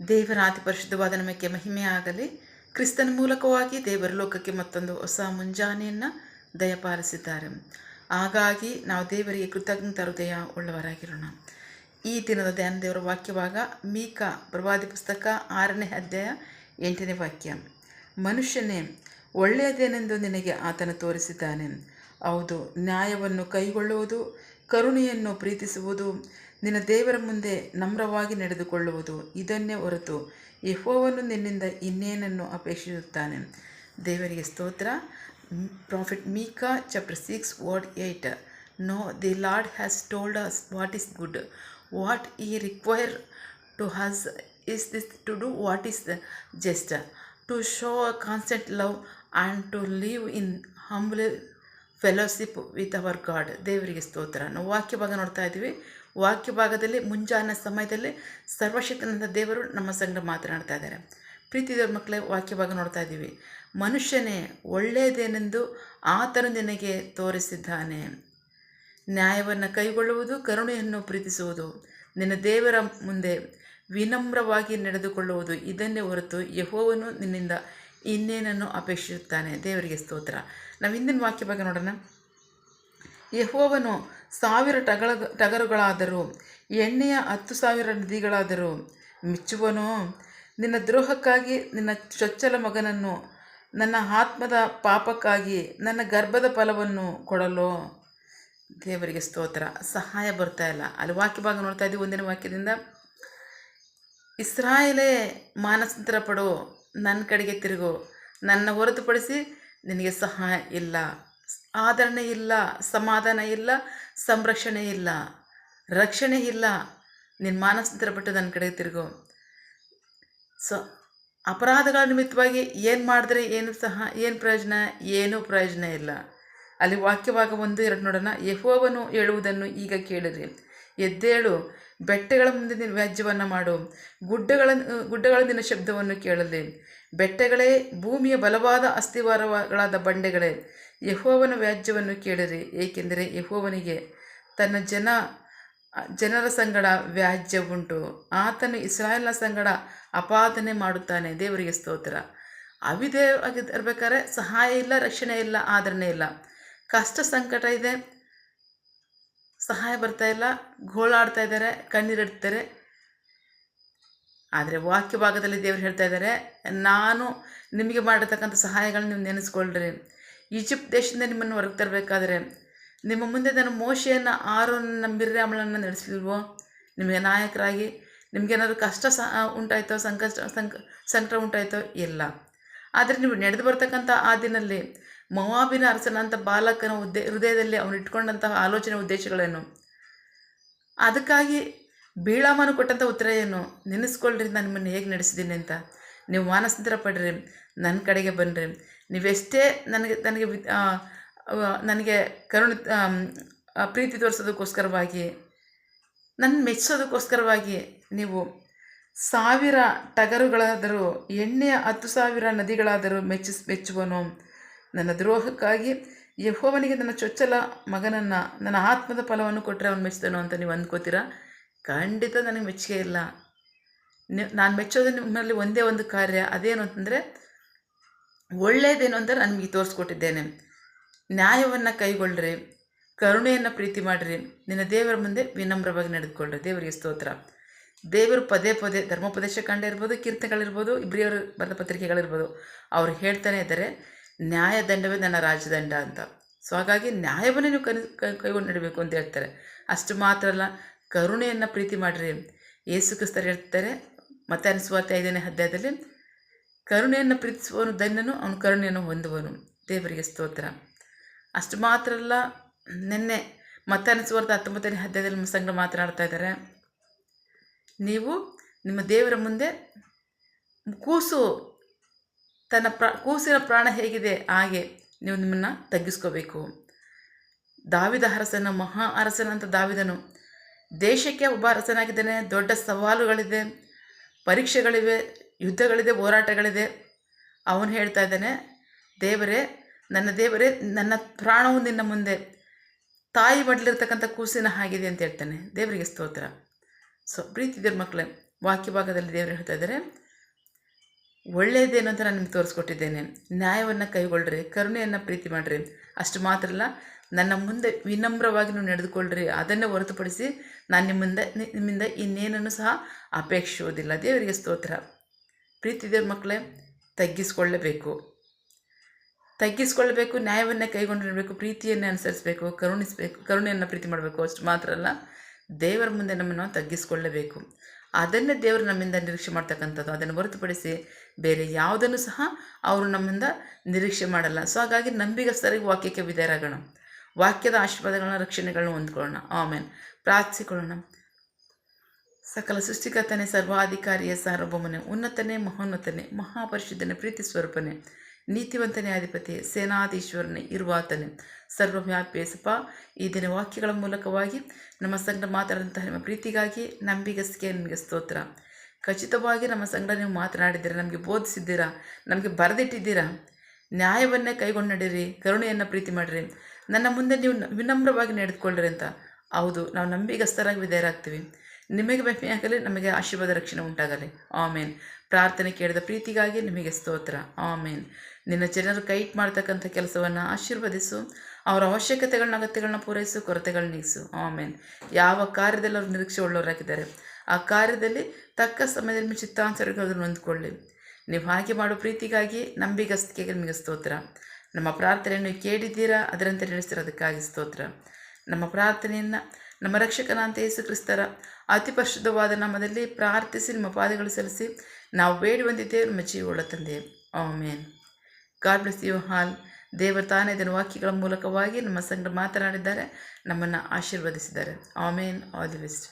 ದೇವರ ಅತಿ ಪರಿಶುದ್ಧವಾದ ನಮಗೆ ಮಹಿಮೆ ಆಗಲಿ. ಕ್ರಿಸ್ತನ ಮೂಲಕವಾಗಿ ದೇವರ ಲೋಕಕ್ಕೆ ಮತ್ತೊಂದು ಹೊಸ ಮುಂಜಾನೆಯನ್ನು ದಯಪಾಲಿಸಿದ್ದಾರೆ. ಹಾಗಾಗಿ ನಾವು ದೇವರಿಗೆ ಕೃತಜ್ಞತ ಹೃದಯ ಉಳ್ಳವರಾಗಿರೋಣ. ಈ ದಿನದ ಧ್ಯಾನ ದೇವರ ವಾಕ್ಯವಾಗ ಮೀಕ ಪ್ರವಾದಿ ಪುಸ್ತಕ 6ನೇ ಅಧ್ಯಾಯ 8ನೇ ವಾಕ್ಯ. ಮನುಷ್ಯನೇ, ಒಳ್ಳೆಯದೇನೆಂದು ನಿನಗೆ ಆತನು ತೋರಿಸಿದ್ದಾನೆ. ಹೌದು, ನ್ಯಾಯವನ್ನು ಕೈಗೊಳ್ಳುವುದು, ಕರುಣೆಯನ್ನು ಪ್ರೀತಿಸುವುದು, ನಿನ್ನ ದೇವರ ಮುಂದೆ ನಮ್ರವಾಗಿ ನಡೆದುಕೊಳ್ಳುವುದು, ಇದನ್ನೇ ಹೊರತು ಯೆಹೋವನು ನಿನ್ನಿಂದ ಇನ್ನೇನನ್ನು ಅಪೇಕ್ಷಿಸುತ್ತಾನೆ. ದೇವರಿಗೆ ಸ್ತೋತ್ರ. Profit Micah chapter 6 word 8. No, the Lord has told us what is good. What He requires to us is this: to do what is just, to show a constant love, and to live in humble fellowship with our God. ದೇವರಿಗೆ ಸ್ತೋತ್ರ. ನಾವು ವಾಕ್ಯ ಭಾಗ ನೋಡ್ತಾ ಇದ್ದೀವಿ. ವಾಕ್ಯ ಭಾಗದಲ್ಲಿ ಮುಂಜಾನೆ ಸಮಯದಲ್ಲಿ ಸರ್ವಶಕ್ತನಾದ ದೇವರು ನಮ್ಮ ಸಂಗಡ ಮಾತನಾಡ್ತಾ ಇದ್ದಾರೆ. ಪ್ರೀತಿ ದೇವ್ರ ಮಕ್ಕಳೇ, ವಾಕ್ಯ ಭಾಗ ನೋಡ್ತಾ ಇದ್ದೀವಿ. ಮನುಷ್ಯನೇ, ಒಳ್ಳೆಯದೇನೆಂದು ಆತನು ನಿನಗೆ ತೋರಿಸಿದ್ದಾನೆ. ನ್ಯಾಯವನ್ನು ಕೈಗೊಳ್ಳುವುದು, ಕರುಣೆಯನ್ನು ಪ್ರೀತಿಸುವುದು, ನಿನ್ನ ದೇವರ ಮುಂದೆ ವಿನಮ್ರವಾಗಿ ನಡೆದುಕೊಳ್ಳುವುದು, ಇದನ್ನೇ ಹೊರತು ಯೆಹೋವನು ನಿನ್ನಿಂದ ಇನ್ನೇನನ್ನು ಅಪೇಕ್ಷಿಸುತ್ತಾನೆ. ದೇವರಿಗೆ ಸ್ತೋತ್ರ. ನಾವು ಹಿಂದಿನ ವಾಕ್ಯ ಬಗ್ಗೆ ನೋಡೋಣ. ಯೆಹೋವನು 1000 ಟಗರುಗಳಾದರೂ, ಎಣ್ಣೆಯ 10,000 ನದಿಗಳಾದರೂ ಮೆಚ್ಚುವನೋ? ನಿನ್ನ ದ್ರೋಹಕ್ಕಾಗಿ ನಿನ್ನ ಚೊಚ್ಚಲ ಮಗನನ್ನು, ನನ್ನ ಆತ್ಮದ ಪಾಪಕ್ಕಾಗಿ ನನ್ನ ಗರ್ಭದ ಫಲವನ್ನು ಕೊಡಲೋ? ದೇವರಿಗೆ ಸ್ತೋತ್ರ. ಸಹಾಯ ಬರ್ತಾ ಇಲ್ಲ. ಅಲ್ಲಿ ವಾಕ್ಯ ಭಾಗ ನೋಡ್ತಾ ಇದ್ದೀವಿ. ಒಂದಿನ ವಾಕ್ಯದಿಂದ, ಇಸ್ರಾಯೇಲೇ, ಮಾನಸಾಂತರ ಪಡು, ನನ್ನ ಕಡೆಗೆ ತಿರುಗು. ನನ್ನ ಹೊರತುಪಡಿಸಿ ನಿನಗೆ ಸಹಾಯ ಇಲ್ಲ, ಆದರಣೆ ಇಲ್ಲ, ಸಮಾಧಾನ ಇಲ್ಲ, ಸಂರಕ್ಷಣೆ ಇಲ್ಲ, ರಕ್ಷಣೆ ಇಲ್ಲ. ನಿನ್ನ ಮಾನಸಾಂತರ ಪಟ್ಟು ನನ್ನ ಕಡೆಗೆ ತಿರುಗು. ಅಪರಾಧಗಳ ನಿಮಿತ್ತವಾಗಿ ಏನು ಮಾಡಿದ್ರೆ ಏನು ಪ್ರಯೋಜನ? ಏನೂ ಪ್ರಯೋಜನ ಇಲ್ಲ. ಅಲ್ಲಿ ವಾಕ್ಯವಾಗ 1-2 ನೋಡೋಣ. ಯೆಹೋವನು ಹೇಳುವುದನ್ನು ಈಗ ಕೇಳಿರಿ. ಎದ್ದೇಳು, ಬೆಟ್ಟಗಳ ಮುಂದೆ ನಿನ್ನ ವ್ಯಾಜ್ಯವನ್ನು ಮಾಡು, ಗುಡ್ಡಗಳ ನಿನ್ನ ಶಬ್ದವನ್ನು ಕೇಳಲಿ. ಬೆಟ್ಟಗಳೇ, ಭೂಮಿಯ ಬಲವಾದ ಅಸ್ಥಿವಾರಗಳಾದ ಬಂಡೆಗಳೇ, ಯೆಹೋವನ ವ್ಯಾಜ್ಯವನ್ನು ಕೇಳಿರಿ. ಏಕೆಂದರೆ ಯೆಹೋವನಿಗೆ ತನ್ನ ಜನರ ಸಂಗಡ ವ್ಯಾಜ್ಯ ಉಂಟು. ಆತನು ಇಸ್ರಾಯೇಲ್ನ ಸಂಗಡ ಅಪಾದನೆ ಮಾಡುತ್ತಾನೆ. ದೇವರಿಗೆ ಸ್ತೋತ್ರ. ಇರಬೇಕಾದ್ರೆ ಸಹಾಯ ಇಲ್ಲ, ರಕ್ಷಣೆ ಇಲ್ಲ, ಆದರಣೆ ಇಲ್ಲ. ಕಷ್ಟ ಸಂಕಟ ಇದೆ, ಸಹಾಯ ಬರ್ತಾ ಇಲ್ಲ, ಗೋಳಾಡ್ತಾ ಇದ್ದಾರೆ, ಕಣ್ಣೀರಿಡ್ತಾರೆ. ಆದರೆ ವಾಕ್ಯ ಭಾಗದಲ್ಲಿ ದೇವರು ಹೇಳ್ತಾ ಇದ್ದಾರೆ, ನಾನು ನಿಮಗೆ ಮಾಡಿರ್ತಕ್ಕಂಥ ಸಹಾಯಗಳನ್ನ ನೀವು ನೆನೆಸ್ಕೊಳ್ರಿ. ಈಜಿಪ್ಟ್ ದೇಶದಿಂದ ನಿಮ್ಮನ್ನು ಹೊರಗೆ ತರಬೇಕಾದ್ರೆ ನಿಮ್ಮ ಮುಂದೆ ನಾನು ಮೋಶೆಯನ್ನು, ಆರೋನನ್ನು, ಮಿರ್ಯಾಮಳನ್ನು ನಡೆಸಲಿಲ್ವೋ? ನಿಮಗೆ ನಾಯಕರಾಗಿ ನಿಮಗೇನಾದರೂ ಕಷ್ಟ ಉಂಟಾಯ್ತೋ, ಸಂಕಟ ಉಂಟಾಯ್ತೋ? ಇಲ್ಲ. ಆದರೆ ನೀವು ನಡೆದು ಬರ್ತಕ್ಕಂಥ ಆ ದಿನಲ್ಲಿ ಮೋವಾಬಿನ ಅರಸನಂಥ ಬಾಲಕನ ಹೃದಯದಲ್ಲಿ ಅವನು ಇಟ್ಕೊಂಡಂತಹ ಆಲೋಚನೆ ಉದ್ದೇಶಗಳೇನು? ಅದಕ್ಕಾಗಿ ಬೀಳಾಮನು ಕೊಟ್ಟಂಥ ಉತ್ತರ ಏನು? ನೆನೆಸ್ಕೊಳ್ರಿ, ನಾನು ನಿಮ್ಮನ್ನು ಹೇಗೆ ನಡೆಸಿದ್ದೀನಿ ಅಂತ. ನೀವು ಮಾನಸಾಂತರ ಪಡ್ರಿ, ನನ್ನ ಕಡೆಗೆ ಬನ್ನಿರಿ. ನೀವೆಷ್ಟೇ ನನಗೆ ಕರುಣೆ ಪ್ರೀತಿ ತೋರಿಸೋದಕ್ಕೋಸ್ಕರವಾಗಿ, ನನ್ನ ಮೆಚ್ಚೋದಕ್ಕೋಸ್ಕರವಾಗಿ ನೀವು 1000 ಟಗರುಗಳಾದರೂ, ಎಣ್ಣೆಯ 10,000 ನದಿಗಳಾದರೂ ಮೆಚ್ಚುವನು. ನನ್ನ ದ್ರೋಹಕ್ಕಾಗಿ ಯೆಹೋವನಿಗೆ ನನ್ನ ಚೊಚ್ಚಲ ಮಗನನ್ನು, ನನ್ನ ಆತ್ಮದ ಫಲವನ್ನು ಕೊಟ್ಟರೆ ಅವನು ಮೆಚ್ಚಿದನು ಅಂತ ನೀವು ಅಂದ್ಕೋತೀರಾ? ಖಂಡಿತ ನನಗೆ ಮೆಚ್ಚುಗೆ ಇಲ್ಲ. ನಾನು ಮೆಚ್ಚೋದು ನಿಮ್ಮಲ್ಲಿ ಒಂದೇ ಒಂದು ಕಾರ್ಯ. ಅದೇನು ಅಂತಂದರೆ, ಒಳ್ಳೆಯದೇನು ಅಂತ ನಾನು ನಿಮಗೆ ತೋರಿಸ್ಕೊಟ್ಟಿದ್ದೇನೆ. ನ್ಯಾಯವನ್ನು ಕೈಗೊಳ್ಳ್ರಿ, ಕರುಣೆಯನ್ನು ಪ್ರೀತಿ ಮಾಡಿರಿ, ನಿನ್ನ ದೇವರ ಮುಂದೆ ವಿನಮ್ರವಾಗಿ ನಡೆದುಕೊಳ್ಳ್ರಿ. ದೇವರಿಗೆ ಸ್ತೋತ್ರ. ದೇವರು ಪದೇ ಪದೇ ಧರ್ಮೋಪದೇಶ ಕಾಂಡ ಇರ್ಬೋದು, ಕೀರ್ತನೆಗಳಿರ್ಬೋದು, ಇಬ್ರಿಯವರು ಬರೆದ ಪತ್ರಿಕೆಗಳಿರ್ಬೋದು, ಅವ್ರು ಹೇಳ್ತಾನೆ ಇದ್ದಾರೆ, ನ್ಯಾಯದಂಡವೇ ನನ್ನ ರಾಜದಂಡ ಅಂತ. ಸೊ ಹಾಗಾಗಿ ನ್ಯಾಯವನ್ನೇ ನೀವು ಕೈಗೊಂಡು ನಡೀಬೇಕು ಅಂತ ಹೇಳ್ತಾರೆ. ಅಷ್ಟು ಮಾತ್ರ ಅಲ್ಲ, ಕರುಣೆಯನ್ನು ಪ್ರೀತಿ ಮಾಡಿರಿ. ಯೇಸು ಕ್ರಿಸ್ತರು ಹೇಳ್ತಾರೆ ಮತ್ತಾಯನ ಸುವಾರ್ತೆ 5ನೇ ಅಧ್ಯಾಯದಲ್ಲಿ, ಕರುಣೆಯನ್ನು ಪ್ರೀತಿಸುವವನು ಧನ್ಯನು, ಅವನು ಕರುಣೆಯನ್ನು ಹೊಂದುವನು. ದೇವರಿಗೆ ಸ್ತೋತ್ರ. ಅಷ್ಟು ಮಾತ್ರ ಅಲ್ಲ, ನಿನ್ನೆ ಮತ್ತಾಯನ ಸುವಾರ್ತೆ 19ನೇ ಅಧ್ಯಾಯದಲ್ಲಿ ನಮ್ಮ ಸಂಗಡ ಮಾತನಾಡ್ತಾ ಇದ್ದಾರೆ, ನೀವು ನಿಮ್ಮ ದೇವರ ಮುಂದೆ ಕೂಸಿನ ಪ್ರಾಣ ಹೇಗಿದೆ ಹಾಗೆ ನೀವು ನಿಮ್ಮನ್ನು ತಗ್ಗಿಸ್ಕೋಬೇಕು. ದಾವಿದ ಅರಸನ, ಮಹಾ ಅರಸನಂತ ದಾವಿದನು ದೇಶಕ್ಕೆ ಒಬ್ಬ ಅರಸನಾಗಿದ್ದಾನೆ. ದೊಡ್ಡ ಸವಾಲುಗಳಿದೆ, ಪರೀಕ್ಷೆಗಳಿವೆ, ಯುದ್ಧಗಳಿದೆ, ಹೋರಾಟಗಳಿದೆ. ಅವನು ಹೇಳ್ತಾ ಇದ್ದಾನೆ, ದೇವರೇ, ನನ್ನ ಪ್ರಾಣವು ನಿನ್ನ ಮುಂದೆ ತಾಯಿ ಮಡಲಿರ್ತಕ್ಕಂಥ ಕೂಸಿನ ಆಗಿದೆ ಅಂತ ಹೇಳ್ತಾನೆ. ದೇವರಿಗೆ ಸ್ತೋತ್ರ. ಸೊ ಪ್ರೀತಿದೇವ್ರ ಮಕ್ಕಳೇ, ವಾಕ್ಯ ಭಾಗದಲ್ಲಿ ದೇವರು ಹೇಳ್ತಾ ಇದ್ದಾರೆ, ಒಳ್ಳೆಯದೇನು ಅಂತ ನಾನು ನಿಮ್ಗೆ ತೋರಿಸ್ಕೊಟ್ಟಿದ್ದೇನೆ, ನ್ಯಾಯವನ್ನು ಕೈಗೊಳ್ಳ್ರಿ, ಕರುಣೆಯನ್ನು ಪ್ರೀತಿ ಮಾಡಿರಿ. ಅಷ್ಟು ಮಾತ್ರ ಅಲ್ಲ, ನನ್ನ ಮುಂದೆ ವಿನಮ್ರವಾಗಿ ನೀವು ನಡೆದುಕೊಳ್ಳ್ರಿ. ಅದನ್ನೇ ಹೊರತುಪಡಿಸಿ ನಾನು ನಿಮ್ಮಿಂದ ಇನ್ನೇನನ್ನು ಸಹ ಅಪೇಕ್ಷಿಸುವುದಿಲ್ಲ. ದೇವರಿಗೆ ಸ್ತೋತ್ರ. ಪ್ರೀತಿ ದೇವ್ರ ಮಕ್ಕಳೇ, ತಗ್ಗಿಸ್ಕೊಳ್ಬೇಕು, ನ್ಯಾಯವನ್ನೇ ಕೈಗೊಂಡಿರಬೇಕು, ಪ್ರೀತಿಯನ್ನೇ ಅನುಸರಿಸಬೇಕು, ಕರುಣೆಯನ್ನು ಪ್ರೀತಿ ಮಾಡಬೇಕು. ಅಷ್ಟು ಮಾತ್ರ ಅಲ್ಲ, ದೇವರ ಮುಂದೆ ನಮ್ಮನ್ನು ತಗ್ಗಿಸ್ಕೊಳ್ಳಬೇಕು. ಅದನ್ನೇ ದೇವರು ನಮ್ಮಿಂದ ನಿರೀಕ್ಷೆ ಮಾಡ್ತಕ್ಕಂಥದ್ದು. ಅದನ್ನು ಹೊರತುಪಡಿಸಿ ಬೇರೆ ಯಾವುದನ್ನು ಸಹ ಅವರು ನಮ್ಮಿಂದ ನಿರೀಕ್ಷೆ ಮಾಡಲ್ಲ. ಸೊ ಹಾಗಾಗಿ ನಂಬಿಗಸ್ತರಿಗೆ ವಾಕ್ಯಕ್ಕೆ ವಿಧೇಯರಾಗೋಣ, ವಾಕ್ಯದ ಆಶೀರ್ವಾದಗಳನ್ನ, ರಕ್ಷಣೆಗಳನ್ನ ಹೊಂದ್ಕೊಳ್ಳೋಣ. ಆಮೇಲೆ ಪ್ರಾರ್ಥಿಸಿಕೊಳ್ಳೋಣ. ಸಕಲ ಸೃಷ್ಟಿಕರ್ತನೇ, ಸರ್ವಾಧಿಕಾರಿಯ ಸಾರ್ವಭೌಮನೇ, ಉನ್ನತನೇ, ಮಹೋನ್ನತನೇ, ಮಹಾಪರಿಶುದ್ಧನೇ, ಪ್ರೀತಿ ಸ್ವರೂಪನೇ, ನೀತಿವಂತನೇ, ಅಧಿಪತಿ, ಸೇನಾಧೀಶ್ವರನೇ, ಇರುವಾತನೇ, ಸರ್ವವ್ಯಾಪಿಸಪ್ಪ, ಈ ದಿನ ವಾಕ್ಯಗಳ ಮೂಲಕವಾಗಿ ನಮ್ಮ ಸಂಗಡ ಮಾತಾಡಿದಂತಹ ನಿಮ್ಮ ಪ್ರೀತಿಗಾಗಿ, ನಂಬಿಗಸ್ತಿಗೆ ನಿಮಗೆ ಸ್ತೋತ್ರ. ಖಚಿತವಾಗಿ ನಮ್ಮ ಸಂಗಡ ನೀವು ಮಾತನಾಡಿದ್ದೀರಾ, ನಮಗೆ ಬೋಧಿಸಿದ್ದೀರಾ, ನಮಗೆ ಬರೆದಿಟ್ಟಿದ್ದೀರಾ. ನ್ಯಾಯವನ್ನೇ ಕೈಗೊಂಡು ನಡೀರಿ, ಕರುಣೆಯನ್ನು ಪ್ರೀತಿ ಮಾಡಿರಿ, ನನ್ನ ಮುಂದೆ ನೀವು ವಿನಮ್ರವಾಗಿ ನಡೆದುಕೊಳ್ಳ್ರಿ ಅಂತ. ಹೌದು, ನಾವು ನಂಬಿಗಸ್ತರಾಗಿ ವಿಧೇಯರಾಗ್ತೀವಿ. ನಿಮಗೆ ಮಹಿಮೆಯಾಗಲಿ, ನಮಗೆ ಆಶೀರ್ವಾದ, ರಕ್ಷಣೆ ಉಂಟಾಗಲಿ. ಆಮೇನ್. ಪ್ರಾರ್ಥನೆ ಕೇಳಿದ ಪ್ರೀತಿಗಾಗಿ ನಿಮಗೆ ಸ್ತೋತ್ರ. ಆಮೇನ್. ನಿನ್ನ ಜನರು ಕೈಟ್ ಮಾಡ್ತಕ್ಕಂಥ ಕೆಲಸವನ್ನು ಆಶೀರ್ವದಿಸು, ಅವರ ಅವಶ್ಯಕತೆಗಳನ್ನ, ಅಗತ್ಯಗಳನ್ನ ಪೂರೈಸು, ಕೊರತೆಗಳನ್ನ ನೀಗಿಸು. ಆಮೇನ್. ಯಾವ ಕಾರ್ಯದಲ್ಲಿ ಅವರು ನಿರೀಕ್ಷೆ ಉಳ್ಳವರಾಗಿದ್ದಾರೆ, ಆ ಕಾರ್ಯದಲ್ಲಿ ತಕ್ಕ ಸಮಯದಲ್ಲಿ ನಿಮ್ಮ ಚಿತ್ತಾನುಸಾರಗಳನ್ನು ಹೊಂದ್ಕೊಳ್ಳಿ. ನೀವು ಹಾಗೆ ಮಾಡೋ ಪ್ರೀತಿಗಾಗಿ, ನಂಬಿಗಸ್ತಿಕೆಗೆ ನಿಮಗೆ ಸ್ತೋತ್ರ. ನಮ್ಮ ಪ್ರಾರ್ಥನೆಯನ್ನು ಕೇಳಿದ್ದೀರಾ, ಅದರಂತೆ ನಡೆಸಿರೋದಕ್ಕಾಗಿ ಸ್ತೋತ್ರ. ನಮ್ಮ ಪ್ರಾರ್ಥನೆಯನ್ನು ನಮ್ಮ ರಕ್ಷಕನಾಂತ ಯೇಸು ಕ್ರಿಸ್ತರ ಅತಿ ಪರಿಶುದ್ಧವಾದ ನಾಮದಲ್ಲಿ ಪ್ರಾರ್ಥಿಸಿ ನಿಮ್ಮ ಪಾದಗಳು ಸಲ್ಲಿಸಿ ನಾವು ಬೇಡಿ ಬಂದಿದ್ದೇವೆ, ನಮ್ಮ ಜೀವವುಳ್ಳ ತಂದೆ. Amen. God bless you all. ದೇವರು ತಾನೇ ಇದನ್ನು ವಾಕ್ಯಗಳ ಮೂಲಕವಾಗಿ ನಮ್ಮ ಸಂಗಡ ಮಾತನಾಡಿದ್ದಾರೆ, ನಮ್ಮನ್ನು ಆಶೀರ್ವದಿಸಿದ್ದಾರೆ. ಆಮೇನ್. All the best.